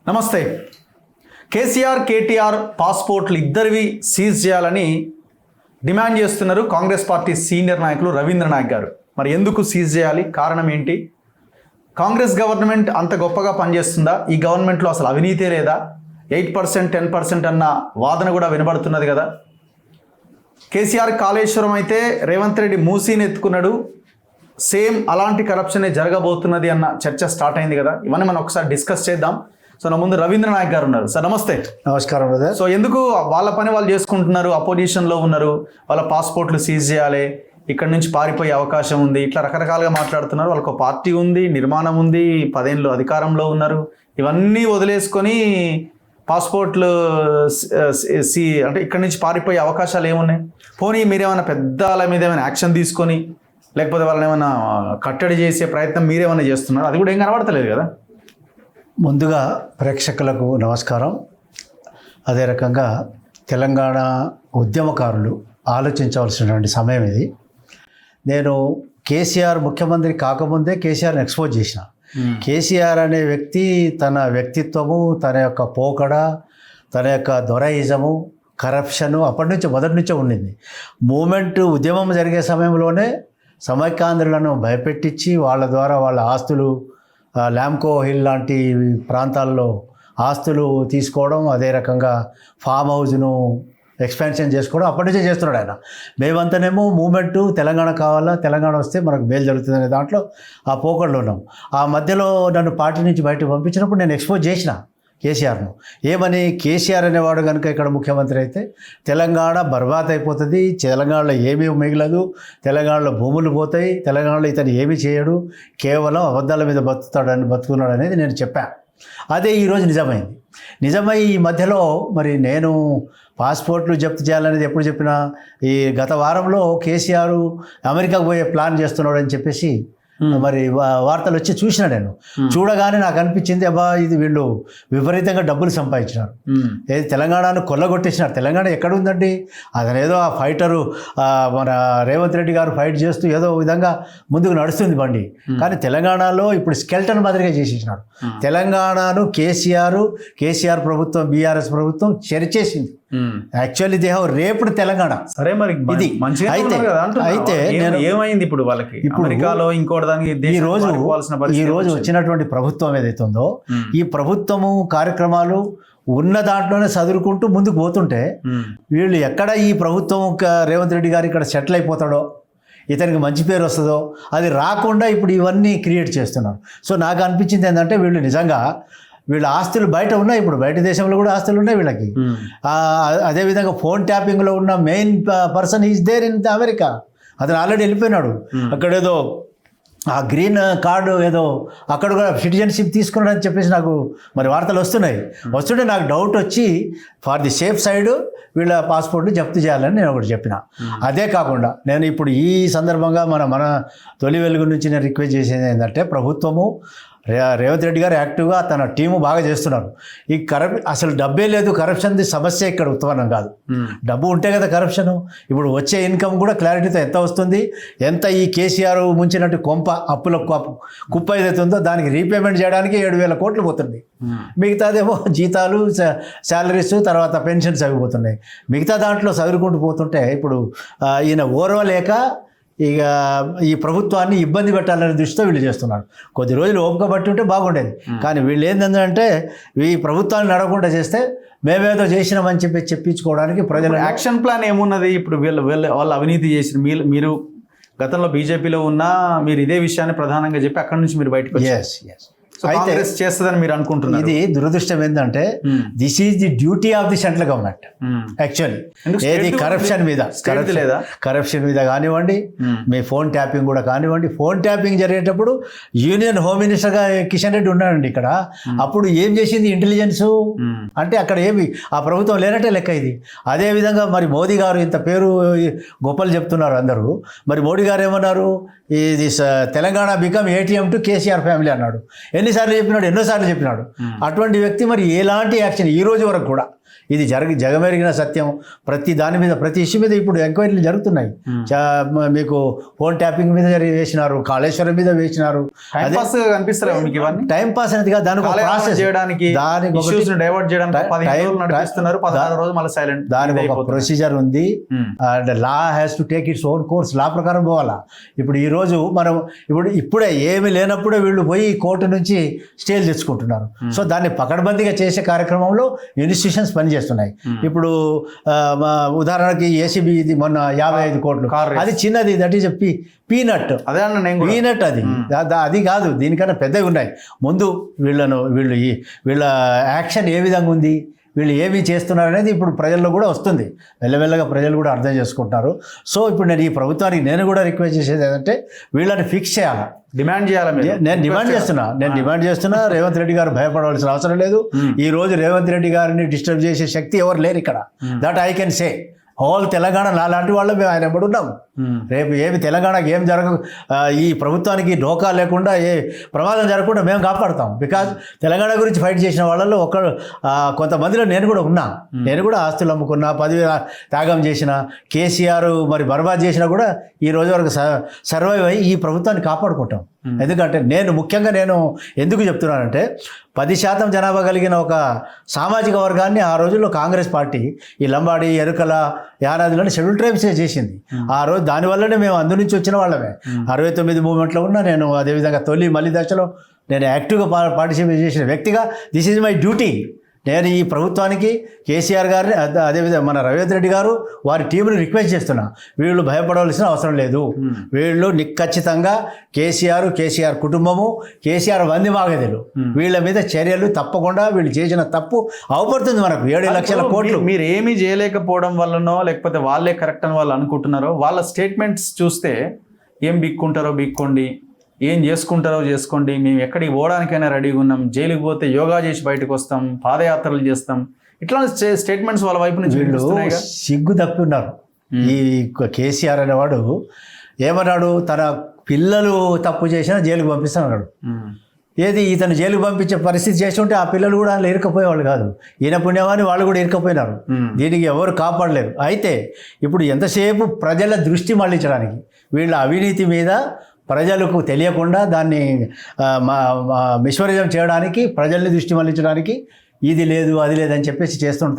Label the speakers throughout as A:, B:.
A: నమస్తే. కేసీఆర్ కేటీఆర్ పాస్పోర్ట్లు ఇద్దరివి సీజ్ చేయాలని డిమాండ్ చేస్తున్నారు కాంగ్రెస్ పార్టీ సీనియర్ నాయకులు రవీంద్ర నాయక్ గారు. మరి ఎందుకు సీజ్ చేయాలి, కారణం ఏంటి? కాంగ్రెస్ గవర్నమెంట్ అంత గొప్పగా పనిచేస్తుందా? ఈ గవర్నమెంట్లో అసలు అవినీతే లేదా? 8% 10% అన్న వాదన కూడా వినబడుతున్నది కదా. కేసీఆర్ కాళేశ్వరం అయితే రేవంత్ రెడ్డి మూసీని ఎత్తుకున్నాడు, సేమ్ అలాంటి కరప్షనే జరగబోతున్నది అన్న చర్చ స్టార్ట్ అయింది కదా. ఇవన్నీ మనం ఒకసారి డిస్కస్ చేద్దాం. సో నా ముందు రవీంద్ర నాయక్ గారు ఉన్నారు. సార్ నమస్తే.
B: నమస్కారం బ్రదర్.
A: సో ఎందుకు వాళ్ళ పని వాళ్ళు చేసుకుంటున్నారు, అపోజిషన్లో ఉన్నారు, వాళ్ళ పాస్పోర్ట్లు సీజ్ చేయాలి, ఇక్కడ నుంచి పారిపోయే అవకాశం ఉంది, ఇట్లా రకరకాలుగా మాట్లాడుతున్నారు. వాళ్ళకు పార్టీ ఉంది, నిర్మాణం ఉంది, 10 ఏళ్ళు అధికారంలో ఉన్నారు. ఇవన్నీ వదిలేసుకొని పాస్పోర్ట్లు అంటే ఇక్కడ నుంచి పారిపోయే అవకాశాలు ఏమున్నాయి? పోనీ మీరేమైనా పెద్ద వాళ్ళ మీద ఏమైనా యాక్షన్ తీసుకొని లేకపోతే వాళ్ళని ఏమైనా కట్టడి చేసే ప్రయత్నం మీరేమైనా చేస్తున్నారు? అది కూడా ఏం కనబడతలేదు కదా.
B: ముందుగా ప్రేక్షకులకు నమస్కారం. అదే రకంగా తెలంగాణ ఉద్యమకారులు ఆలోచించవలసినటువంటి సమయం ఇది. నేను కేసీఆర్ ముఖ్యమంత్రి కాకముందే కేసీఆర్ని ఎక్స్పోజ్ చేసిన. కేసీఆర్ అనే వ్యక్తి తన వ్యక్తిత్వము, తన యొక్క పోకడ, తన యొక్క దొరైజము, కరప్షను మొదటి నుంచే ఉండింది. మూమెంట్ ఉద్యమం జరిగే సమయంలోనే సమైక్యాంధ్రులను భయపెట్టించి వాళ్ళ ద్వారా వాళ్ళ ఆస్తులు ల్యాంకో హిల్ లాంటి ప్రాంతాల్లో ఆస్తులు తీసుకోవడం, అదే రకంగా ఫామ్ హౌస్ను ఎక్స్పాన్షన్ చేసుకోవడం అప్పటి నుంచే చేస్తున్నాడు ఆయన. మేమంతానేమో మూమెంటు తెలంగాణ కావాలా, తెలంగాణ వస్తే మనకు మేలు జరుగుతుందనే దాంట్లో ఆ పోకడలో ఉన్నాం. ఆ మధ్యలో నన్ను పార్టీ నుంచి బయటకు పంపించినప్పుడు నేను ఎక్స్పోజ్ చేసిన కేసీఆర్ను. ఏమని? కేసీఆర్ అనేవాడు కనుక ఇక్కడ ముఖ్యమంత్రి అయితే తెలంగాణ బర్బాద్ అయిపోతుంది, తెలంగాణలో ఏమీ మిగలదు, తెలంగాణలో భూములు పోతాయి, తెలంగాణలో ఇతను ఏమీ చేయడు, కేవలం అబద్ధాల మీద బతుకున్నాడు అనేది నేను చెప్పాను. అదే ఈరోజు నిజమై ఈ మధ్యలో మరి నేను పాస్పోర్ట్లు జప్తు చేయాలనేది ఎప్పుడు చెప్పినా, ఈ గత వారంలో కేసీఆర్ అమెరికాకు పోయే ప్లాన్ చేస్తున్నాడు అని చెప్పేసి మరి వార్తలు వచ్చి చూసిన. నేను చూడగానే నాకు అనిపించింది, అబ్బా ఇది వీళ్ళు విపరీతంగా డబ్బులు సంపాదించినారు, ఏది తెలంగాణను కొల్లగొట్టేసినారు. తెలంగాణ ఎక్కడ ఉందండి? అతనేదో ఆ ఫైటరు మన రేవంత్ రెడ్డి గారు ఫైట్ చేస్తూ ఏదో విధంగా ముందుకు నడుస్తుంది బండి. కానీ తెలంగాణలో ఇప్పుడు స్కెల్టన్ మాదిరిగా చేసేసినారు. తెలంగాణను కేసీఆర్ ప్రభుత్వం, బీఆర్ఎస్ ప్రభుత్వం చెరిచేసింది. Actually they have raped Telangana.
A: సరే, మరి ఇది అయితే ఏమైంది ఇప్పుడు వాళ్ళకి? అమెరికాలో ఇంకోటి
B: ఈ రోజు వచ్చినటువంటి ప్రభుత్వం ఏదైతే ఉందో, ఈ ప్రభుత్వము కార్యక్రమాలు ఉన్న దాంట్లోనే చదువుకుంటూ ముందుకు పోతుంటే వీళ్ళు ఎక్కడ ఈ ప్రభుత్వం రేవంత్ రెడ్డి గారు ఇక్కడ సెటిల్ అయిపోతాడో, ఇతనికి మంచి పేరు వస్తుందో అది రాకుండా ఇప్పుడు ఇవన్నీ క్రియేట్ చేస్తున్నారు. సో నాకు అనిపించింది ఏంటంటే వీళ్ళ ఆస్తులు బయట ఉన్నాయి, ఇప్పుడు బయట దేశంలో కూడా ఆస్తులు ఉన్నాయి వీళ్ళకి. అదేవిధంగా ఫోన్ ట్యాపింగ్లో ఉన్న main person is there in America. అతను ఆల్రెడీ వెళ్ళిపోయినాడు. అక్కడేదో ఆ గ్రీన్ కార్డు ఏదో అక్కడ కూడా సిటిజన్షిప్ తీసుకున్నాడని చెప్పేసి నాకు మరి వార్తలు వస్తుంటే నాకు డౌట్ వచ్చి ఫర్ ది సేఫ్ సైడ్ వీళ్ళ పాస్పోర్ట్లు జప్తు చేయాలని నేను ఒకటి చెప్పిన. అదే కాకుండా నేను ఇప్పుడు ఈ సందర్భంగా మన తొలి వెలుగు నుంచి నేను రిక్వెస్ట్ చేసేది ఏంటంటే, ప్రభుత్వము రేవంత్ రెడ్డి గారు యాక్టివ్గా తన టీము బాగా చేస్తున్నారు. ఈ అసలు డబ్బే లేదు, కరప్షన్ది సమస్య ఇక్కడ ఉత్పన్నం కాదు. డబ్బు ఉంటే కదా కరప్షను. ఇప్పుడు వచ్చే ఇన్కమ్ కూడా క్లారిటీతో ఎంత వస్తుంది, ఎంత ఈ కేసీఆర్ ముంచినట్టు అప్పుల కుప్ప ఏదైతే ఉందో దానికి రీపేమెంట్ చేయడానికి 7,000 కోట్లు పోతుంది. మిగతాదేమో జీతాలు, శాలరీస్, తర్వాత పెన్షన్స్ అవి పోతున్నాయి. మిగతా దాంట్లో చదువుకుంటూ పోతుంటే ఇప్పుడు ఈయన ఓర్వలేక ఇక ఈ ప్రభుత్వాన్ని ఇబ్బంది పెట్టాలనే దృష్టితో వీళ్ళు చేస్తున్నారు. కొద్ది రోజులు ఓపిక బట్టి ఉంటే బాగుండేది. కానీ వీళ్ళు ఏంటంటే ఈ ప్రభుత్వాన్ని నడవకుండా చేస్తే మేమేదో చేసినామని చెప్పించుకోవడానికి ప్రజలు
A: యాక్షన్ ప్లాన్ ఏమున్నది? ఇప్పుడు వాళ్ళు అవినీతి చేసిన మీరు గతంలో బీజేపీలో ఉన్నా మీరు ఇదే విషయాన్ని ప్రధానంగా చెప్పి అక్కడి నుంచి మీరు బయటకు అయితే చేస్తుందని మీరు అనుకుంటున్నారు.
B: ఇది దురదృష్టం ఏంటంటే this is the duty of the central government actually. ఏది కరప్షన్ మీద కానివ్వండి, మీ ఫోన్ ట్యాపింగ్ కూడా కానివ్వండి. ఫోన్ ట్యాపింగ్ జరిగేటప్పుడు యూనియన్ హోమ్ మినిస్టర్గా కిషన్ రెడ్డి ఉన్నాడండి ఇక్కడ. అప్పుడు ఏం చేసింది ఇంటెలిజెన్స్ అంటే అక్కడ ఏమి ఆ ప్రభుత్వం లేనట్టే లెక్క ఇది. అదేవిధంగా మరి మోదీ గారు ఇంత పేరు గొప్పలు చెప్తున్నారు అందరూ. మరి మోడీ గారు ఏమన్నారు, ఇది Telangana become ATM to KCR family అన్నాడు. ఎన్నోసార్లు చెప్పినాడు. అటువంటి వ్యక్తి మరి ఎలాంటి యాక్షన్ ఈ రోజు వరకు కూడా ఇది జగమెరిగిన సత్యం. ప్రతి దాని మీద, ప్రతి ఇష్యూ మీద ఇప్పుడు ఎంక్వైరీలు జరుగుతున్నాయి. మీకు ఫోన్ ట్యాపింగ్ మీద వేసినారు, కాళేశ్వరం మీద వేసినారు.
A: కనిపిస్తలేవు మీకు ఇవన్నీ?
B: టైం పాస్ అనేది కాదు, దానికి ఒక ప్రాసెస్
A: చేయడానికి, డైవర్ట్ చేయడానికి
B: దానికి ఒక ప్రొసీజర్ ఉంది. And law has to take its own course. Law ప్రకారం పోవాలా. ఇప్పుడు ఈ రోజు మనం ఇప్పుడే ఏమి లేనప్పుడే వీళ్ళు పోయి కోర్టు నుంచి స్టేలు తెచ్చుకుంటున్నారు. సో దాన్ని పకడ్బందీగా చేసే కార్యక్రమంలో ఇన్స్టిట్యూషన్స్ పనిచేస్తున్నాయి. ఇప్పుడు ఉదాహరణకి ఏసీబీ ఇది మొన్న 55 కోట్లు, అది చిన్నది, దట్ ఈస్ పీనట్. పీనట్ అది కాదు, దీనికన్నా పెద్దవి ఉన్నాయి. ముందు వీళ్ళ యాక్షన్ ఏ విధంగా ఉంది, వీళ్ళు ఏమి చేస్తున్నారు అనేది ఇప్పుడు ప్రజల్లో కూడా వస్తుంది. మెల్లమెల్లగా ప్రజలు కూడా అర్థం చేసుకుంటున్నారు. సో ఇప్పుడు నేను ఈ ప్రభుత్వానికి నేను కూడా రిక్వెస్ట్ చేసేది ఏంటంటే వీళ్ళని ఫిక్స్ చేయాలి,
A: డిమాండ్ చేయాలి.
B: నేను డిమాండ్ చేస్తున్నా. రేవంత్ రెడ్డి గారు భయపడవలసిన అవసరం లేదు. ఈ రోజు రేవంత్ రెడ్డి గారిని డిస్టర్బ్ చేసే శక్తి ఎవరు లేరు ఇక్కడ. That I can say. Whole Telangana లాంటి వాళ్ళు మేము ఆయన ఎప్పుడున్నాం. రేపు ఏమి తెలంగాణకి ఏం ఈ ప్రభుత్వానికి డోకా లేకుండా, ఏ ప్రమాదం జరగకుండా మేము కాపాడుతాం. బికాజ్ తెలంగాణ గురించి ఫైట్ చేసిన వాళ్ళల్లో కొంతమందిలో నేను కూడా ఉన్నా. నేను కూడా ఆస్తులు అమ్ముకున్నా, పదవి త్యాగం చేసిన, కేసీఆర్ మరి బర్బాద్ చేసినా కూడా ఈ రోజు వరకు సర్వైవ్ అయ్యి ఈ ప్రభుత్వాన్ని కాపాడుకుంటాం. ఎందుకంటే ముఖ్యంగా నేను ఎందుకు చెప్తున్నానంటే 10% జనాభా కలిగిన ఒక సామాజిక వర్గాన్ని ఆ రోజుల్లో కాంగ్రెస్ పార్టీ ఈ లంబాడి, ఎరుకల, యానాదిలోని షెడ్యూల్ ట్రైబ్స్ చేసింది. ఆ రోజు దానివల్లనే మేము అందు నుంచి వచ్చిన వాళ్ళమే. 69 మూమెంట్లో ఉన్నా నేను. అదేవిధంగా మళ్ళీ దశలో నేను యాక్టివ్గా పార్టిసిపేట్ చేసిన వ్యక్తిగా దిస్ ఈజ్ మై డ్యూటీ. నేను ఈ ప్రభుత్వానికి, కేసీఆర్ గారిని, అదేవిధంగా మన రేవంత్ రెడ్డి గారు వారి టీంని రిక్వెస్ట్ చేస్తున్నా. వీళ్ళు భయపడవలసిన అవసరం లేదు. వీళ్ళు ఖచ్చితంగా కేసీఆర్ కుటుంబము, కేసీఆర్ వంది మాగదులు, వీళ్ళ మీద చర్యలు తప్పకుండా. వీళ్ళు చేసిన తప్పు అవపడుతుంది మనకు 7 లక్షల కోట్లు.
A: మీరు ఏమీ చేయలేకపోవడం వల్లనో లేకపోతే వాళ్ళే కరెక్ట్ అని వాళ్ళు అనుకుంటున్నారో, వాళ్ళ స్టేట్మెంట్స్ చూస్తే ఏం బిక్కుంటారో బిక్కోండి, ఏం చేసుకుంటారో చేసుకోండి, మేము ఎక్కడికి పోవడానికైనా రెడీగా ఉన్నాం, జైలుకి పోతే యోగా చేసి బయటకు వస్తాం, పాదయాత్రలు చేస్తాం, ఇట్లా స్టేట్మెంట్స్ వాళ్ళ వైపు నుంచి
B: సిగ్గు తప్పి ఉన్నారు. ఈ కేసీఆర్ అనేవాడు ఏమన్నాడు, తన పిల్లలు తప్పు చేసినా జైలుకి పంపిస్తానన్నాడు. ఇతను జైలుకి పంపించే పరిస్థితి చేసి ఉంటే ఆ పిల్లలు కూడా అందులో ఇరుకపోయేవాళ్ళు కాదు. ఈయన పుణ్యమాని వాళ్ళు కూడా ఇరుకపోయినారు. దీనికి ఎవరు కాపాడలేరు. అయితే ఇప్పుడు ఎంతసేపు ప్రజల దృష్టి మళ్లించడానికి, వీళ్ళ అవినీతి మీద ప్రజలకు తెలియకుండా దాన్ని మిస్వరిజం చేయడానికి, ప్రజల్ని దృష్టి మళ్లించడానికి ఇది లేదు అది లేదని చెప్పేసి చేస్తున్నాం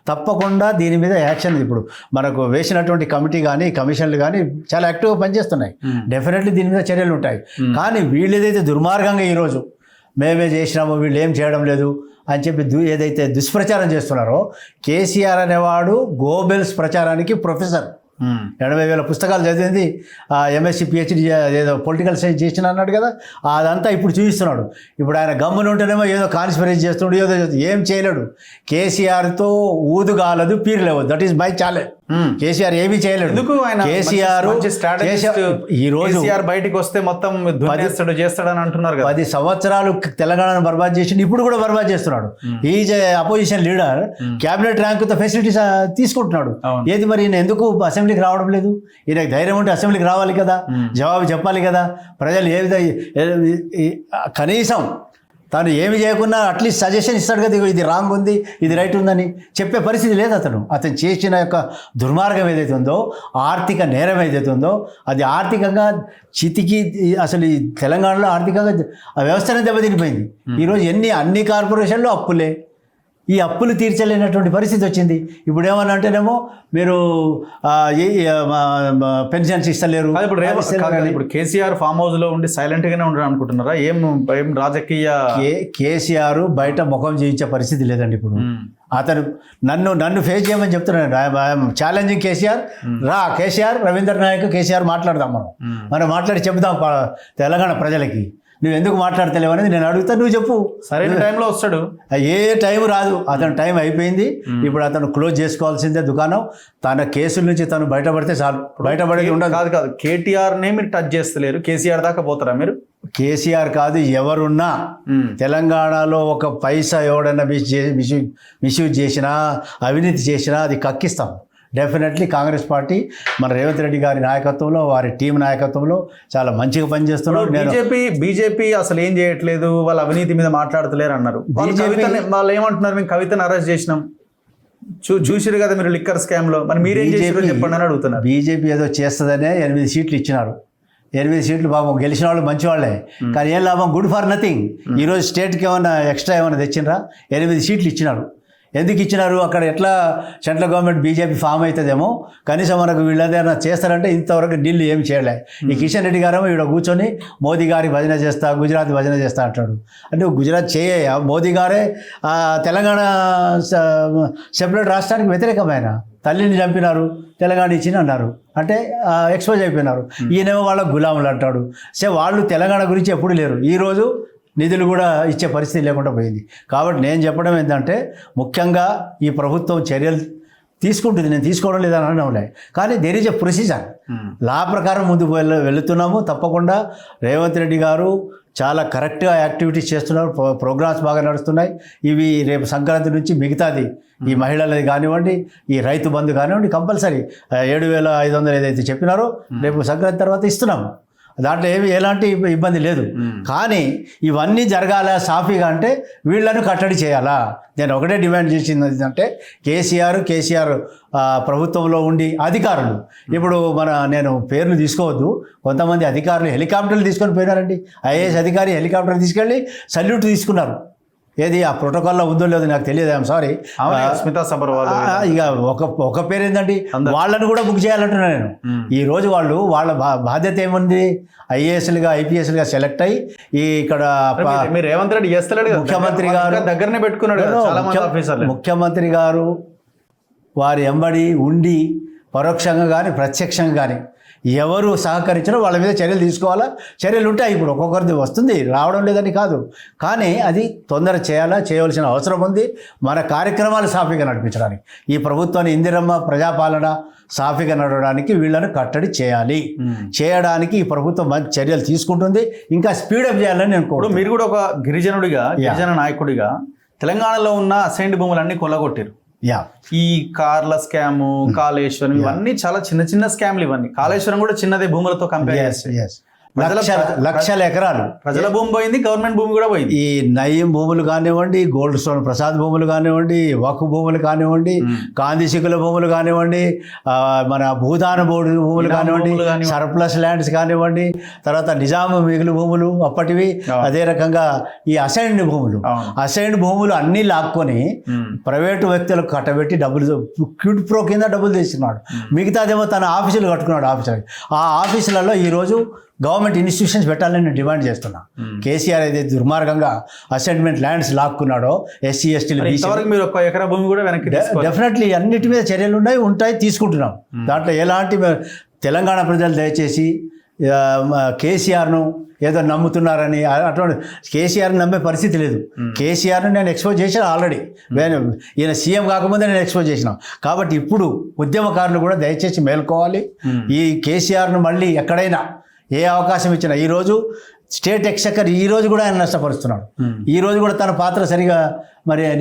B: తప్పకుండా దీని మీద యాక్షన్. ఇప్పుడు మనకు వేసినటువంటి కమిటీ కానీ, కమిషన్లు కానీ చాలా యాక్టివ్గా పనిచేస్తున్నాయి. డెఫినెట్లీ దీని మీద చర్యలు ఉంటాయి. కానీ వీళ్ళు ఏదైతే దుర్మార్గంగా ఈరోజు మేమే చేసినాము, వీళ్ళు ఏం చేయడం లేదు అని చెప్పి ఏదైతే దుష్ప్రచారం చేస్తున్నారో, కేసీఆర్ అనేవాడు గోబెల్స్ ప్రచారానికి ప్రొఫెసర్. 80,000 పుస్తకాలు చదివింది, ఎంఎస్సీ పిహెచ్డి ఏదో పొలిటికల్ సైన్స్ చేసిన అన్నాడు కదా, అదంతా ఇప్పుడు చూపిస్తున్నాడు. ఇప్పుడు ఆయన గమ్మున ఉంటేనేమో ఏదో కాన్స్పిరసీ చేస్తున్నాడు, ఏదో ఏం చేయలేడు. కేసీఆర్తో ఊదుగాలదు పీరులేవు. That is my challenge. KCR ఏమీ చేయలేడు. కేసీఆర్ ఈ రోజు
A: బయటకు వస్తే మొత్తం చేస్తాడని అంటున్నారు.
B: 10 సంవత్సరాలు తెలంగాణను బర్బాద్ చేసి ఇప్పుడు కూడా బర్బాద్ చేస్తున్నాడు. ఈజ్ అపోజిషన్ లీడర్, క్యాబినెట్ ర్యాంకుతో ఫెసిలిటీస్ తీసుకుంటున్నాడు. ఏది మరి ఈయన ఎందుకు అసెంబ్లీకి రావడం లేదు? ఈయనకు ధైర్యం ఉంటే అసెంబ్లీకి రావాలి కదా, జవాబు చెప్పాలి కదా. ప్రజలు ఏ విధంగా కనీసం తను ఏమి చేయకుండా అట్లీస్ట్ సజెషన్ ఇస్తాడు కదా, ఇది రాంగ్ ఉంది, ఇది రైట్ ఉందని చెప్పే పరిస్థితి లేదు. అతను చేసిన యొక్క దుర్మార్గం ఏదైతే ఉందో, ఆర్థిక నేరం ఏదైతే ఉందో, అది ఆర్థికంగా చితికి అసలు ఈ తెలంగాణలో ఆర్థికంగా ఆ వ్యవస్థనే దెబ్బతినిపోయింది. ఈరోజు అన్ని కార్పొరేషన్లు అప్పులే. ఈ అప్పులు తీర్చలేనటువంటి పరిస్థితి వచ్చింది. ఇప్పుడు ఏమన్నా అంటేనేమో మీరు పెన్షన్స్ ఇస్తలేరు.
A: ఇప్పుడు కేసీఆర్ ఫామ్ హౌస్ లో ఉండి సైలెంట్ గానే ఉండడం అనుకుంటున్నారా? ఏం రాజకీయ
B: కేసీఆర్ బయట ముఖం చేయించే పరిస్థితి లేదండి. ఇప్పుడు అతను నన్ను ఫేస్ చేయమని చెప్తున్నాడు. I'm challenging KCR. కేసీఆర్, రవీంద్ర నాయక్, కేసీఆర్ మాట్లాడదాం. మనం మాట్లాడి చెప్దాం తెలంగాణ ప్రజలకి. నువ్వు ఎందుకు మాట్లాడతలేవు అనేది నేను అడుగుతా, నువ్వు చెప్పు.
A: సరైన టైంలో వస్తాడు.
B: ఏ టైం రాదు, అతను టైం అయిపోయింది. ఇప్పుడు అతను క్లోజ్ చేసుకోవాల్సిందే దుకాణం. తన కేసుల నుంచి తను బయటపడితే చాలు. బయటపడేది ఉండదు. కాదు
A: కేటీఆర్నే మీరు టచ్ చేస్తలేరు, కేసీఆర్ దాకా పోతారా మీరు?
B: కేసీఆర్ కాదు, ఎవరున్నా తెలంగాణలో ఒక పైసా ఎవడన్నా మిస్యూజ్ చేసినా, అవినీతి చేసినా అది కక్కిస్తాం. డెఫినెట్లీ కాంగ్రెస్ పార్టీ మన రేవంత్ రెడ్డి గారి నాయకత్వంలో, వారి టీం నాయకత్వంలో చాలా మంచిగా పనిచేస్తున్నారు.
A: బీజేపీ అసలు ఏం చేయట్లేదు, వాళ్ళు అవినీతి మీద మాట్లాడతలేరు అన్నారు. వాళ్ళు ఏమంటున్నారు, మేము కవితను అరెస్ట్ చేసినాం. చూసిరు కదా మీరు లిక్కర్ స్కామ్ లో, మరి మీరేం చేసారో చెప్పండి అని అడుగుతున్నారు.
B: బీజేపీ ఏదో చేస్తుందనే 8 సీట్లు ఇచ్చినారు. 8 సీట్లు పాపం గెలిచిన వాళ్ళు మంచి వాళ్ళే, కానీ ఏం లాభం, గుడ్ ఫర్ నథింగ్. ఈరోజు స్టేట్కి ఏమైనా ఎక్స్ట్రా ఏమైనా తెచ్చినరా? 8 సీట్లు ఇచ్చినారు. ఎందుకు ఇచ్చినారు? అక్కడ ఎట్లా సెంట్రల్ గవర్నమెంట్ బీజేపీ ఫామ్ అవుతుందేమో, కనీసం మనకు వీళ్ళదేమైనా చేస్తారంటే ఇంతవరకు ఢిల్లీ ఏమి చేయలే. ఈ కిషన్ రెడ్డి గారు ఇక్కడ కూర్చొని మోదీ గారి భజన చేస్తా, గుజరాత్ భజన చేస్తా అంటాడు. అంటే గుజరాత్ చేయ మోదీ గారే తెలంగాణ సెపరేట్ రాష్ట్రానికి వ్యతిరేకమైన, తల్లిని చంపినారు, తెలంగాణ ఇచ్చిన అన్నారు, అంటే ఎక్స్పోజ్ అయిపోయినారు. ఈయనేమో వాళ్ళ గులాములు అంటాడు. వాళ్ళు తెలంగాణ గురించి ఎప్పుడు లేరు. ఈరోజు నిధులు కూడా ఇచ్చే పరిస్థితి లేకుండా పోయింది. కాబట్టి నేను చెప్పడం ఏంటంటే, ముఖ్యంగా ఈ ప్రభుత్వం చర్యలు తీసుకుంటుంది, నేను తీసుకోవడం లేదని అనడంలే, కానీ దేర్ ఈజ్ ఎ ప్రొసీజర్, లా ప్రకారం ముందుకు వెళుతున్నాము. తప్పకుండా రేవంత్ రెడ్డి గారు చాలా కరెక్ట్గా యాక్టివిటీస్ చేస్తున్నారు, ప్రోగ్రామ్స్ బాగా నడుస్తున్నాయి. ఇవి రేపు సంక్రాంతి నుంచి మిగతాది ఈ మహిళలది కానివ్వండి, ఈ రైతు బంధు కానివ్వండి, కంపల్సరీ 7,500 ఏదైతే చెప్పినారో రేపు సంక్రాంతి తర్వాత ఇస్తున్నాము. దాంట్లో ఎలాంటి ఇబ్బంది లేదు. కానీ ఇవన్నీ జరగాల సాఫీగా అంటే వీళ్ళను కట్టడి చేయాలా. నేను ఒకటే డిమాండ్ చేసింది ఏంటంటే, కేసీఆర్ ప్రభుత్వంలో ఉండి అధికారులు, ఇప్పుడు నేను పేర్లు తీసుకోవద్దు, కొంతమంది అధికారులు హెలికాప్టర్లు తీసుకొని పోయినారండి. ఐఏఎస్ అధికారి హెలికాప్టర్ తీసుకెళ్ళి సల్యూట్ తీసుకున్నారు. ఏది ఆ ప్రోటోకాల్లో ఉందో లేదో నాకు తెలియదు, ఐఎమ్ సారీ.
A: స్మితా సబర్వాల్
B: ఇక ఒక పేరు ఏంటండి, వాళ్ళని కూడా బుక్ చేయాలంటున్నా నేను. ఈ రోజు వాళ్ళ బాధ్యత ఏముంది? ఐఏఎస్లుగా ఐపీఎస్లుగా సెలెక్ట్ అయ్యి ఇక్కడ
A: రేవంత్ రెడ్డి చేస్తలేడు,
B: ముఖ్యమంత్రి గారు
A: దగ్గరనే పెట్టుకున్నాడు.
B: ముఖ్యమంత్రి గారు వారి ఎంబడి ఉండి పరోక్షంగా కానీ ప్రత్యక్షంగా కానీ ఎవరు సహకరించినా వాళ్ళ మీద చర్యలు తీసుకోవాలా. చర్యలు ఉంటాయి, ఇప్పుడు ఒక్కొక్కరిది వస్తుంది, రావడం లేదని కాదు, కానీ అది తొందర చేయవలసిన అవసరం ఉంది. మన కార్యక్రమాలు సాఫీగా నడిపించడానికి, ఈ ప్రభుత్వాన్ని ఇందిరమ్మ ప్రజాపాలన సాఫీగా నడవడానికి వీళ్ళను కట్టడి చేయాలి. చేయడానికి ఈ ప్రభుత్వం మంచి చర్యలు తీసుకుంటుంది, ఇంకా స్పీడప్ చేయాలని నేను కోరుకుంటున్నాను.
A: మీరు కూడా ఒక గిరిజన నాయకుడిగా తెలంగాణలో ఉన్న అసైన్డ్ భూములన్నీ కొల్లగొట్టారు. ఈ కార్ల స్కాము, కాళేశ్వరం, ఇవన్నీ చాలా చిన్న స్కామ్లు. ఇవన్నీ కాళేశ్వరం కూడా చిన్నదే భూములతో కంపేర్ చేస్తే.
B: లక్షల ఎకరాలు
A: ప్రజల భూమి పోయింది, గవర్నమెంట్ భూమి కూడా పోయింది.
B: ఈ నయీం భూములు కానివ్వండి, గోల్డ్ స్టోన్ ప్రసాద్ భూములు కానివ్వండి, వక్ భూములు కానివ్వండి, గాంధీశికుల భూములు కానివ్వండి, మన భూదాన బోర్డు భూములు కానివ్వండి, సర్ప్లస్ ల్యాండ్స్ కానివ్వండి, తర్వాత నిజాం మిగులు భూములు అప్పటివి, అదే రకంగా ఈ అసైన్డ్ భూములు అన్నీ లాక్కొని ప్రైవేటు వ్యక్తులకు కట్టబెట్టి డబ్బులు క్యూట్ ప్రో కింద డబ్బులు తీసుకున్నాడు. మిగతాదేమో తన ఆఫీసులు కట్టుకున్నాడు. ఆ ఆఫీసులలో ఈరోజు గవర్నమెంట్ ఇన్స్టిట్యూషన్స్ పెట్టాలని నేను డిమాండ్ చేస్తున్నా. కేసీఆర్ అయితే దుర్మార్గంగా అసైన్మెంట్ ల్యాండ్స్ లాక్కున్నాడో ఎస్సీ ఎస్టీలు,
A: మీరు 1 ఎకరా భూమి కూడా వెనక్కి
B: డెఫినెట్లీ అన్నిటి మీద చర్యలు ఉంటాయి, తీసుకుంటున్నాం. దాంట్లో ఎలాంటి తెలంగాణ ప్రజలు దయచేసి కేసీఆర్ను ఏదో నమ్ముతున్నారని, అటువంటి కేసీఆర్ని నమ్మే పరిస్థితి లేదు. కేసీఆర్ను నేను ఎక్స్పోజ్ చేసిన ఆల్రెడీ, ఈయన సీఎం కాకముందే నేను ఎక్స్పోజ్ చేసిన. కాబట్టి ఇప్పుడు ఉద్యమకారులు కూడా దయచేసి మేల్కోవాలి. ఈ కేసీఆర్ను మళ్ళీ ఎక్కడైనా ఏ అవకాశం ఇచ్చినా, ఈరోజు స్టేట్ ఎక్సెకర్ ఈరోజు కూడా ఆయన నష్టపరుస్తున్నాడు. ఈరోజు కూడా తన పాత్ర సరిగా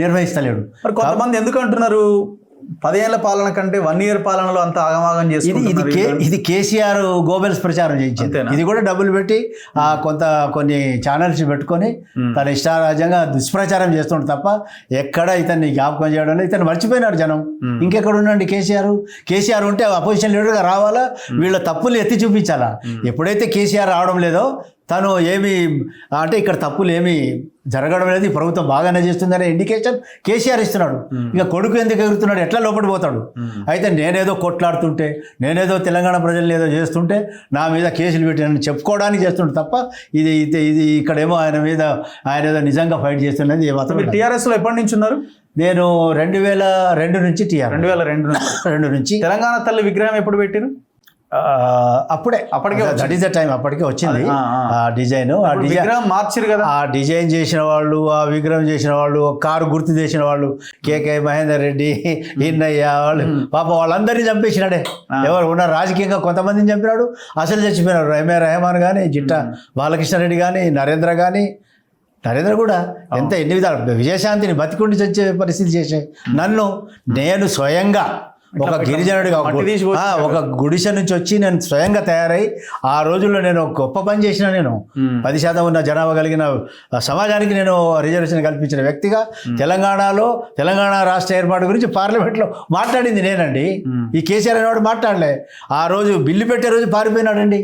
B: నిర్వహిస్తలేడు.
A: మరి కొంతమంది ఎందుకు అంటున్నారు 10 ఏళ్ల పాలన కంటే 1 ఇయర్ పాలనలో అంత ఆగమాగం చేస్తుంది?
B: ఇది కేసీఆర్ గోబెల్స్ ప్రచారం చేయించింది. ఇది కూడా డబ్బులు పెట్టి కొన్ని ఛానల్స్ పెట్టుకొని తన ఇష్టారాజ్యంగా దుష్ప్రచారం చేస్తుండే తప్ప ఎక్కడ ఇతన్ని జ్ఞాపకం చేయడం లేదు. ఇతను మర్చిపోయినాడు జనం. ఇంకెక్కడ ఉన్నాడు కేసీఆర్ ఉంటే అపోజిషన్ లీడర్గా రావాలా, వీళ్ళ తప్పులు ఎత్తి చూపించాలా. ఎప్పుడైతే కేసీఆర్ రావడం లేదో తను అంటే ఇక్కడ తప్పులు ఏమీ జరగడం లేదు, ఈ ప్రభుత్వం బాగానే చేస్తుందనే ఇండికేషన్ కేసీఆర్ ఇస్తున్నాడు. ఇక కొడుకు ఎందుకు ఎగురుతున్నాడు, ఎట్లా లోపడి పోతాడు? అయితే నేనేదో కొట్లాడుతుంటే, నేనేదో తెలంగాణ ప్రజల్ని ఏదో చేస్తుంటే నా మీద కేసులు పెట్టినని చెప్పుకోవడానికి చేస్తుంటే తప్ప ఇది ఇక్కడేమో ఆయన ఏదో నిజంగా ఫైట్ చేస్తున్నది ఏమాత్రం.
A: టీఆర్ఎస్లో ఎప్పటి నుంచి ఉన్నారు?
B: నేను 2002 నుంచి 2002 నుంచి.
A: తెలంగాణ తల్లి విగ్రహం ఎప్పుడు పెట్టారు?
B: అప్పటికే అప్పటికే వచ్చింది ఆ డిజైన్.
A: మార్చారు కదా.
B: ఆ డిజైన్ చేసిన వాళ్ళు, ఆ విగ్రహం చేసిన వాళ్ళు, కారు గుర్తు చేసిన వాళ్ళు, కేకే మహేందర్ రెడ్డి, ఈన్నయ్య వాళ్ళు, పాప వాళ్ళందరినీ చంపేసినాడే. ఎవరు ఉన్నారు రాజకీయంగా కొంతమందిని చంపినాడు, అసలు చచ్చిపోయినారు. ఎంఏ రెహమాన్ కానీ, జిట్టా బాలకృష్ణారెడ్డి కానీ, నరేంద్ర కూడా ఎన్ని విధాలు విజయశాంతిని బతికుండి చచ్చే పరిస్థితి చేసే. నేను స్వయంగా ఒక గిరిజనుడిగా ఒక గుడిసె నుంచి వచ్చి నేను స్వయంగా తయారై ఆ రోజుల్లో నేను ఒక గొప్ప పని చేసిన. నేను 10% ఉన్న జనాభా కలిగిన సమాజానికి నేను రిజర్వేషన్ కల్పించిన వ్యక్తిగా తెలంగాణ రాష్ట్ర ఏర్పాటు గురించి పార్లమెంట్లో మాట్లాడింది నేనండి. ఈ కేసీఆర్ అనేవాడు మాట్లాడలే. ఆ రోజు బిల్లు పెట్టే రోజు పారిపోయినాడండి.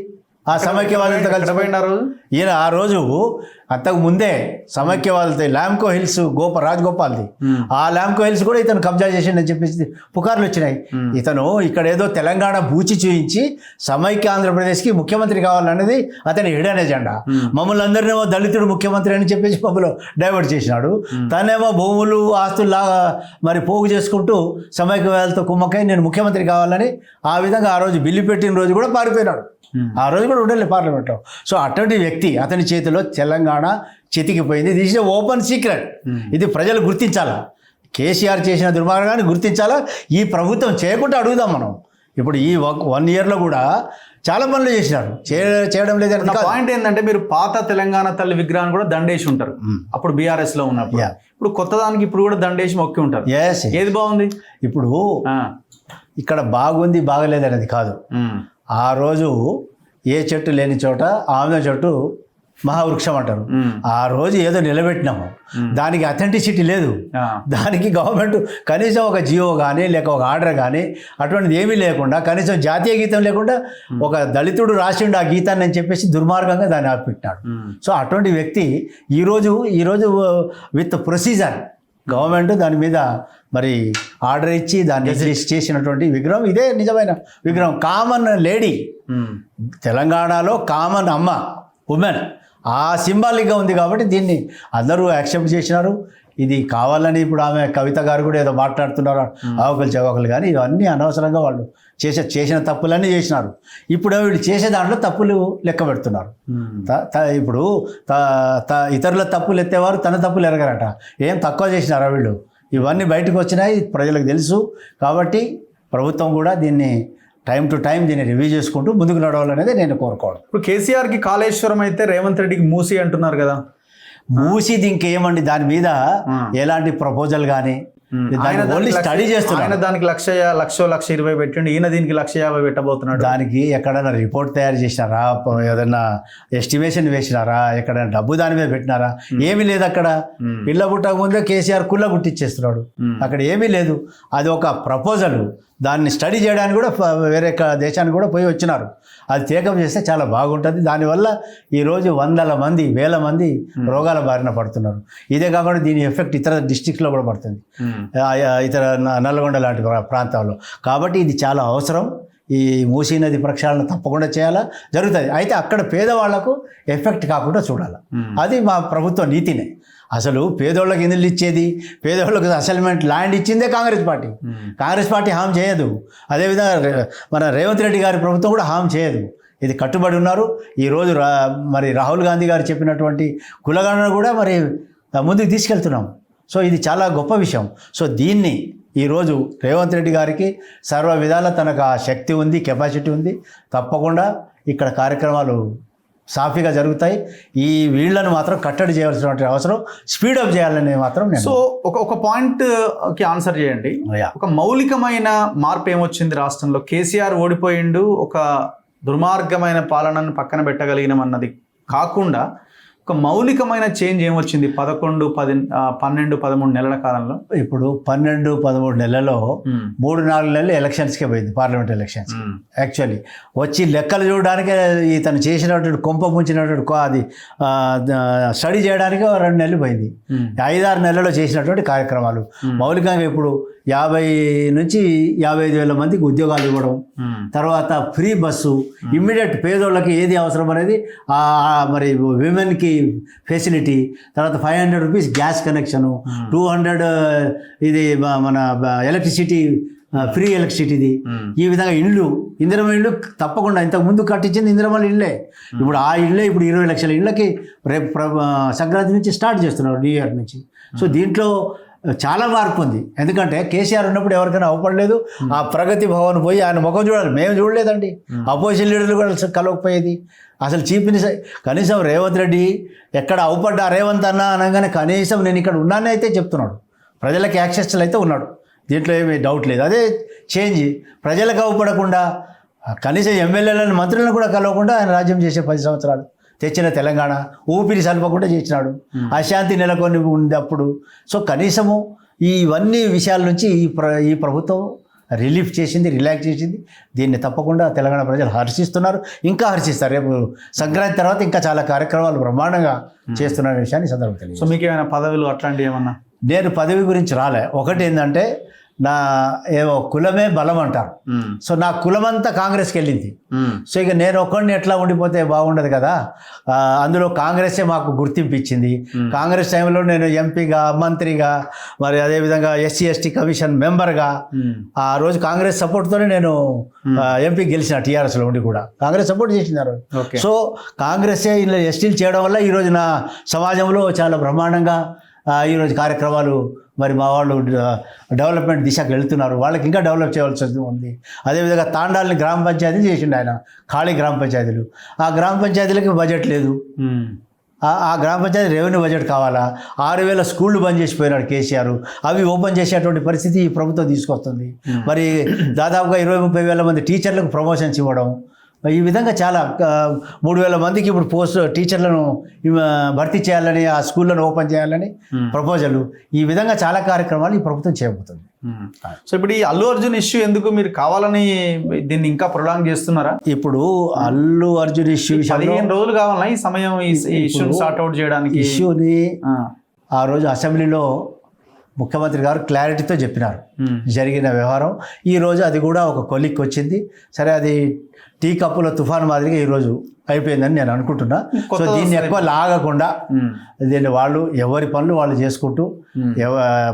B: ఆ సమైక్యవాదులతో కలిసిపోయినారు. ఈయన ఆ రోజు అంతకు ముందే సమైక్యవాదులతో ల్యాంకో హిల్స్ రాజగోపాల్ది, ఆ ల్యాంకో హిల్స్ కూడా ఇతను కబ్జా చేసిండని చెప్పేసి పుకార్లు వచ్చినాయి. ఇతను ఇక్కడ ఏదో తెలంగాణ బూచి చూయించి సమైక్య ఆంధ్రప్రదేశ్కి ముఖ్యమంత్రి కావాలన్నది అతని హిడెన్ ఎజెండా. మమ్మల్ని అందరినేమో దళితుడు ముఖ్యమంత్రి అని చెప్పేసి మమ్మల్ని డైవర్ట్ చేసినాడు. తనేమో భూములు ఆస్తుల్లాగా మరి పోగు చేసుకుంటూ సమైక్యవాదులతో కుమ్మకై నేను ముఖ్యమంత్రి కావాలని ఆ విధంగా ఆ రోజు బిల్లు పెట్టిన రోజు కూడా పారిపోయినాడు. ఆ రోజు కూడా ఉండలే పార్లమెంట్లో. సో అటువంటి వ్యక్తి అతని చేతిలో తెలంగాణ చితికిపోయింది. This is open secret. ఇది ప్రజలు గుర్తించాలా. కేసీఆర్ చేసిన దుర్మార్గాన్ని గుర్తించాలా. ఈ ప్రభుత్వం చేయకుండా అడుగుదాం మనం. ఇప్పుడు ఈ 1 yearలో కూడా చాలా పనులు చేసినారు, చేయడం లేదని.
A: పాయింట్ ఏంటంటే మీరు పాత తెలంగాణ తల్లి విగ్రహాన్ని కూడా దండేసి ఉంటారు అప్పుడు బీఆర్ఎస్ లో ఉన్నప్పుడు. ఇప్పుడు కొత్త దానికి ఇప్పుడు కూడా దండేసి మొక్కి ఉంటారు. ఏది బాగుంది? ఇప్పుడు
B: ఇక్కడ బాగుంది బాగలేదు అనేది కాదు. ఆ రోజు ఏ చెట్టు లేని చోట ఆమె చెట్టు మహావృక్షం అంటారు. ఆ రోజు ఏదో నిలబెట్టినాము, దానికి అథెంటిసిటీ లేదు. దానికి గవర్నమెంట్ కనీసం ఒక జియో కానీ లేక ఒక ఆర్డర్ కానీ అటువంటిది ఏమీ లేకుండా, కనీసం జాతీయ గీతం లేకుండా ఒక దళితుడు రాసిండు ఆ గీతాన్ని అని చెప్పేసి దుర్మార్గంగా దాన్ని ఆపిపెట్టినాడు. సో అటువంటి వ్యక్తి ఈరోజు విత్ ప్రొసీజర్ గవర్నమెంట్ దాని మీద మరి ఆర్డర్ ఇచ్చి దాన్ని చేసినటువంటి విగ్రహం ఇదే నిజమైన విగ్రహం. కామన్ లేడీ, తెలంగాణలో కామన్ అమ్మ, ఉమెన్, ఆ సింబాలిక్గా ఉంది కాబట్టి దీన్ని అందరూ యాక్సెప్ట్ చేసినారు. ఇది కావాలని ఇప్పుడు ఆమె కవిత గారు కూడా ఏదో మాట్లాడుతున్నారు ఆవకలు చవకలు, కానీ ఇవన్నీ అనవసరంగా వాళ్ళు చేసిన తప్పులన్నీ చేసినారు. ఇప్పుడు వీళ్ళు చేసే దాంట్లో తప్పులు లెక్క పెడుతున్నారు. ఇప్పుడు ఇతరుల తప్పులు ఎత్తేవారు తన తప్పులు ఎరగరట. ఏం తక్కువ చేసినారా వీళ్ళు? ఇవన్నీ బయటకు వచ్చినాయి, ప్రజలకు తెలుసు. కాబట్టి ప్రభుత్వం కూడా దీన్ని టైం టు టైం దీన్ని రివ్యూ చేసుకుంటూ ముందుకు నడవాలనేది నేను కోరుకోవడం.
A: ఇప్పుడు కేసీఆర్కి కాళేశ్వరం అయితే రేవంత్ రెడ్డికి మూసి అంటున్నారు కదా.
B: మూసిది ఇంకేమండి, దాని మీద ఎలాంటి ప్రపోజల్ కానీ స్టడీ చేస్తున్నారు.
A: ఆయన దానికి 1,20,000 పెట్టండి, ఈయన దీనికి 1,50,000 పెట్టబోతున్నాడు.
B: దానికి ఎక్కడైనా రిపోర్ట్ తయారు చేసినారా, ఏదైనా ఎస్టిమేషన్ వేసినారా, ఎక్కడైనా డబ్బు దాని మీద పెట్టినారా? ఏమీ లేదు. అక్కడ పిల్ల పుట్టక ముందే కేసీఆర్ కుళ్ళ గుట్టిచ్చేస్తున్నాడు. అక్కడ ఏమీ లేదు. అది ఒక ప్రపోజల్. దాన్ని స్టడీ చేయడానికి కూడా వేరే దేశానికి కూడా పోయి వచ్చినారు. అది టేకప్ చేస్తే చాలా బాగుంటుంది. దానివల్ల ఈరోజు 1,000 మంది రోగాల బారిన పడుతున్నారు. ఇదే కాకుండా దీని ఎఫెక్ట్ ఇతర డిస్ట్రిక్ట్లో కూడా పడుతుంది, ఇతర నల్గొండ లాంటి ప్రాంతాల్లో. కాబట్టి ఇది చాలా అవసరం. ఈ మూసీ నది ప్రక్షాళన తప్పకుండా చేయాలా, జరుగుతుంది. అయితే అక్కడ పేదవాళ్లకు ఎఫెక్ట్ కాకుండా చూడాలి. అది మా ప్రభుత్వ నీతినే. అసలు పేదోళ్ళకి ఇల్లు ఇచ్చేది, పేదోళ్ళకి అసైన్మెంట్ ల్యాండ్ ఇచ్చిందే కాంగ్రెస్ పార్టీ హామ్ చేయదు. అదేవిధంగా మన రేవంత్ రెడ్డి గారి ప్రభుత్వం కూడా హామ్ చేయదు. ఇది కట్టుబడి ఉన్నారు. ఈరోజు మరి రాహుల్ గాంధీ గారు చెప్పినటువంటి కులగణన కూడా మరి ముందుకు తీసుకెళ్తున్నాం. సో ఇది చాలా గొప్ప విషయం. సో దీన్ని ఈరోజు రేవంత్ రెడ్డి గారికి సర్వ విధాల తనకు ఆ శక్తి ఉంది, కెపాసిటీ ఉంది. తప్పకుండా ఇక్కడ కార్యక్రమాలు సాఫీగా జరుగుతాయి. ఈ వీళ్లను మాత్రం కట్టడి చేయాల్సినటువంటి అవసరం, స్పీడప్ చేయాలని మాత్రం.
A: సో ఒక పాయింట్కి ఆన్సర్ చేయండి. ఒక మౌలికమైన మార్పు ఏమొచ్చింది రాష్ట్రంలో? కేసీఆర్ ఓడిపోయిండు, ఒక దుర్మార్గమైన పాలనను పక్కన పెట్టగలిగినామన్నది కాకుండా ఒక మౌలికమైన చేంజ్ ఏమొచ్చింది 11, 12, 13 నెలల కాలంలో?
B: ఇప్పుడు 12, 13 నెలల్లో 3-4 నెలలు ఎలక్షన్స్కే పోయింది, పార్లమెంట్ ఎలక్షన్స్. యాక్చువల్లీ వచ్చి లెక్కలు చూడడానికే ఇతను చేసినటువంటి కొంప ముంచినటువంటి అది స్టడీ చేయడానికి 2 నెలలు పోయింది. 5-6 నెలల్లో చేసినటువంటి కార్యక్రమాలు మౌలికంగా ఇప్పుడు 50 నుంచి 55,000 మందికి ఉద్యోగాలు ఇవ్వడం, తర్వాత ఫ్రీ బస్సు, ఇమ్మీడియట్ పేదోళ్ళకి ఏది అవసరం అనేది మరి విమెన్కి ఫెసిలిటీ, తర్వాత 500 రూపీస్ గ్యాస్ కనెక్షను, 200 ఇది మన ఎలక్ట్రిసిటీ, ఫ్రీ ఎలక్ట్రిసిటీది. ఈ విధంగా ఇందిరమ్మ ఇళ్ళు తప్పకుండా ఇంతకుముందు కట్టించింది ఇందిరమ్మ ఇళ్ళే. ఇప్పుడు ఆ ఇళ్ళే ఇప్పుడు 20 లక్షల ఇళ్ళకి రేపు సంక్రాంతి నుంచి స్టార్ట్ చేస్తున్నారు, న్యూ ఇయర్ నుంచి. సో దీంట్లో చాలా మార్పు ఉంది. ఎందుకంటే కేసీఆర్ ఉన్నప్పుడు ఎవరికైనా అవపడలేదు. ఆ ప్రగతి భవన్ పోయి ఆయన ముఖం చూడాలి, మేము చూడలేదండి. అపోజిషన్ లీడర్లు కూడా కలవకపోయేది. అసలు చీఫ్ మినిస్టర్ కనీసం రేవంత్ రెడ్డి ఎక్కడ అవపడ్డా రేవంత్ అన్న అనగానే కనీసం నేను ఇక్కడ ఉన్నానే అయితే చెప్తున్నాడు. ప్రజలకి యాక్సెస్లు అయితే ఉన్నాడు, దీంట్లో ఏమీ డౌట్ లేదు. అదే చేంజ్ ప్రజలకు అవ్వపడకుండా కనీసం ఎమ్మెల్యేలను మంత్రులను కూడా కలవకుండా ఆయన రాజ్యం చేసే 10 సంవత్సరాలు తెచ్చిన తెలంగాణ ఊపిరి సల్పకుండా చేసినాడు. అశాంతి నెలకొని ఉంది అప్పుడు. సో కనీసము ఇవన్నీ విషయాల నుంచి ఈ ప్రభుత్వం రిలీఫ్ చేసింది, రిలాక్స్ చేసింది. దీన్ని తప్పకుండా తెలంగాణ ప్రజలు హర్షిస్తున్నారు, ఇంకా హర్షిస్తారు. రేపు సంక్రాంతి తర్వాత ఇంకా చాలా కార్యక్రమాలు బ్రహ్మాండంగా చేస్తున్న విషయాన్ని సందర్భంగా తెలియదు.
A: సో మీకు ఏమైనా పదవులు అట్లాంటివి ఏమన్నా?
B: నేను పదవి గురించి రాలే. ఒకటి ఏంటంటే నా ఏమో కులమే బలం అంటారు. సో నా కులమంతా కాంగ్రెస్కి వెళ్ళింది. సో ఇక నేను ఒక్కడిని ఎట్లా ఉండిపోతే బాగుండదు కదా. అందులో కాంగ్రెసే మాకు గుర్తింపు ఇచ్చింది. కాంగ్రెస్ టైంలో నేను ఎంపీగా, మంత్రిగా, మరి అదేవిధంగా SC ST కమిషన్ మెంబర్గా ఆ రోజు కాంగ్రెస్ సపోర్ట్తోనే నేను ఎంపీ గెలిచిన. TRSలో ఉండి కూడా కాంగ్రెస్ సపోర్ట్ చేసినారు. సో కాంగ్రెసే ఇలా ఎస్టీలు చేయడం వల్ల ఈరోజు నా సమాజంలో చాలా బ్రహ్మాండంగా ఈరోజు కార్యక్రమాలు మరి మా వాళ్ళు డెవలప్మెంట్ దిశకు వెళ్తున్నారు. వాళ్ళకి ఇంకా డెవలప్ చేయవలసి ఉంది. అదేవిధంగా తాండాలని గ్రామ పంచాయతీ చేసిండు ఆయన, ఖాళీ గ్రామ పంచాయతీలు. ఆ గ్రామ పంచాయతీలకి బడ్జెట్ లేదు. ఆ గ్రామ పంచాయతీ రెవెన్యూ బడ్జెట్ కావాలా. 6,000 స్కూళ్ళు బంద్ చేసిపోయినాడు కేసీఆర్. అవి ఓపెన్ చేసేటువంటి పరిస్థితి ఈ ప్రభుత్వం తీసుకొస్తుంది. మరి దాదాపుగా 20-30 వేల మంది టీచర్లకు ప్రమోషన్స్ ఇవ్వడం, ఈ విధంగా చాలా 3,000 మందికి ఇప్పుడు టీచర్లను భర్తీ చేయాలని, ఆ స్కూళ్ళను ఓపెన్ చేయాలని ప్రపోజల్. ఈ విధంగా చాలా కార్యక్రమాలు ఈ ప్రభుత్వం చేయబోతుంది.
A: సో ఇప్పుడు ఈ అల్లు అర్జున్ ఇష్యూ ఎందుకు మీరు కావాలని దీన్ని ఇంకా ప్రొలాంగ్ చేస్తున్నారా?
B: ఇప్పుడు అల్లు అర్జున్ ఇష్యూ
A: 15 రోజులు కావాలా ఈ సమయం ఈ ఇష్యూని సార్ట్ అవుట్ చేయడానికి?
B: ఇష్యూని ఆ రోజు అసెంబ్లీలో ముఖ్యమంత్రి గారు క్లారిటీతో చెప్పినారు జరిగిన వ్యవహారం. ఈరోజు అది కూడా ఒక కొలిక్కి వచ్చింది. సరే, అది టీ కప్పుల తుఫాను మాదిరిగా ఈరోజు అయిపోయిందని నేను అనుకుంటున్నా. సో దీన్ని ఎక్కువ లాగకుండా దీన్ని వాళ్ళు ఎవరి పనులు వాళ్ళు చేసుకుంటూ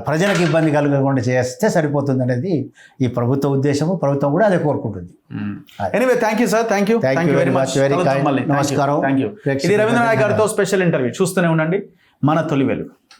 B: ప్రజలకు ఇబ్బంది కలగకుండా చేస్తే సరిపోతుంది అనేది ఈ ప్రభుత్వ ఉద్దేశము. ప్రభుత్వం కూడా అదే కోరుకుంటుంది.
A: Anyway, thank you sir. Thank you very much.
B: నమస్కారం.
A: ఇది రవీంద్రనాథ్ గారితో స్పెషల్ ఇంటర్వ్యూ. చూస్తూనే ఉండండి మన తొలి వెలుగు.